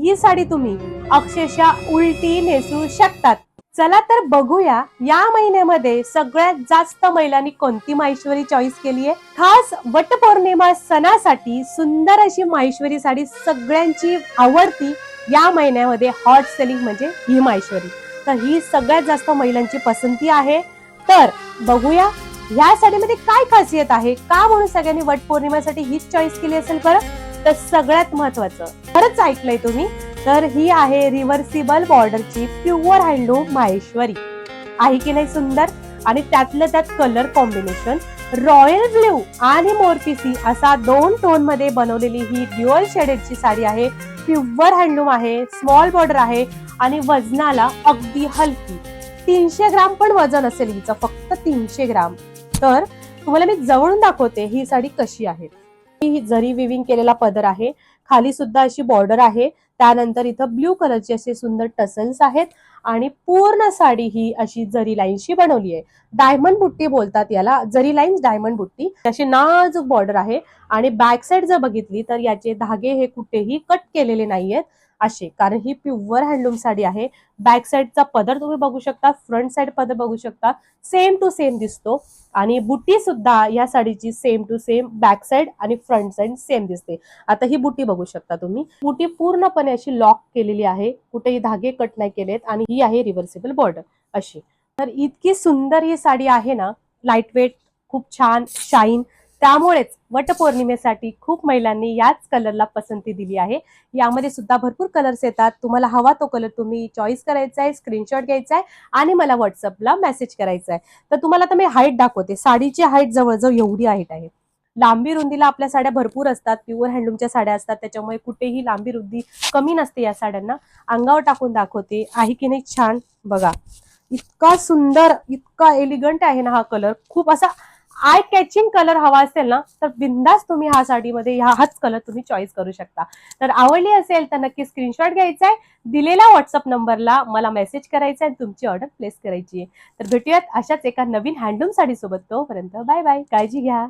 ही साडी तुम्ही अक्षरशः उलटी नेसू शकतात। चला तर बघूया या महिन्यामध्ये सगळ्यात जास्त महिलांनी कोणती माहेश्वरी चॉईस केली आहे। खास वटपौर्णिमा सणासाठी सुंदर अशी माहेश्वरी साडी सगळ्यांची आवडती या महिन्यामध्ये हॉट सेलिंग म्हणजे ही माहेश्वरी। तर ही सगळ्यात जास्त महिलांची पसंती आहे। तर बघूया या साडीमध्ये काय खासियत आहे, का म्हणून सगळ्यांनी वटपौर्णिमेसाठी हीच चॉईस केली असेल बरं। तर सगळ्यात महत्वाचं खरंच ऐकलंय तुम्ही, तर ही आहे रिव्हर्सिबल बॉर्डरची प्युअर हँडलूम माहेश्वरी। आहे की नाही सुंदर, आणि त्यातलं त्यात कलर कॉम्बिनेशन रॉयल ब्ल्यू आणि मोरपिसी असा 2 टोन मध्ये बनवलेली ही ड्युअल शेडेडची साडी आहे। प्युअर हँडलूम आहे, स्मॉल बॉर्डर आहे आणि वजनाला अगदी हलकी, 300 ग्राम पण वजन असेल हिचं, फक्त 300 ग्राम। तर तुम्हाला मी जवळून दाखवते ही साडी कशी आहे। ही जरी विविंग केलेला पदर आहे, खाली सुद्धा अशी बॉर्डर आहे, त्यानंतर इथं ब्ल्यू कलरचे असे सुंदर टसल्स आहेत आणि पूर्ण साडी ही अशी जरी लाईनशी बनवली आहे। डायमंड बुट्टी बोलतात याला, जरी लाईन्स डायमंड बुट्टी, अशी नाजूक बॉर्डर आहे। आणि बॅक साइड जर बघितली तर याचे धागे हे कुठेही कट केलेले नाहीयेत असे, कारण ही प्युअर हँडलूम साडी आहे। बॅक साइडचा पदर तुम्ही बघू शकता, फ्रंट साइड पदर बघू शकता, सेम टू सेम दिसतो। आणि बुट्टी सुद्धा या साडीची same to same back side आणि फ्रंट साइड सेम दिसते। आता ही बुट्टी बघू शकता तुम्ही, बुट्टी पूर्णपणे अशी लॉक केलेली आहे, कुठेही धागे कट नाही केलेत आणि ही आहे रिव्हर्सिबल बॉर्डर अशी। तर इतकी सुंदर ही साडी आहे ना, लाईट वेट, खूप छान शाईन, त्यामुळेच वटपौर्णिमेसाठी खूप महिलांनी याच कलरला पसंती दिली आहे। यामध्ये सुद्धा भरपूर कलर्स येतात, तुम्हाला हवा तो कलर तुम्ही चॉईस करायचा आहे, स्क्रीनशॉट घ्यायचा आहे आणि मला व्हॉट्सअपला मेसेज करायचा आहे। तर तुम्हाला आता मी हाईट दाखवते, साडीची हाईट जवळजवळ एवढी हाईट आहे। लांबी रुंदीला आपल्या साड्या भरपूर असतात, प्युअर हँडलूमच्या साड्या असतात, त्याच्यामुळे कुठेही लांबी रुंदी कमी नसते या साड्यांना। अंगावर टाकून दाखवते, आहे की नाही छान बघा, इतका सुंदर, इतका एलिगंट आहे ना हा कलर, खूप असा आय कॅचिंग कलर हवा असेल ना तर बिंदास तुम्ही हा साडीमध्ये हाच कलर तुम्ही चॉईस करू शकता। तर आवडली असेल तर नक्की स्क्रीनशॉट घ्यायचा आहे, दिलेल्या व्हॉट्सअप नंबरला मला मेसेज करायचा आहे, तुमची ऑर्डर प्लेस करायची आहे। तर भेटूयात अशाच एका नवीन हँडलूम साडी सोबत, तोपर्यंत बाय बाय, काळजी घ्या।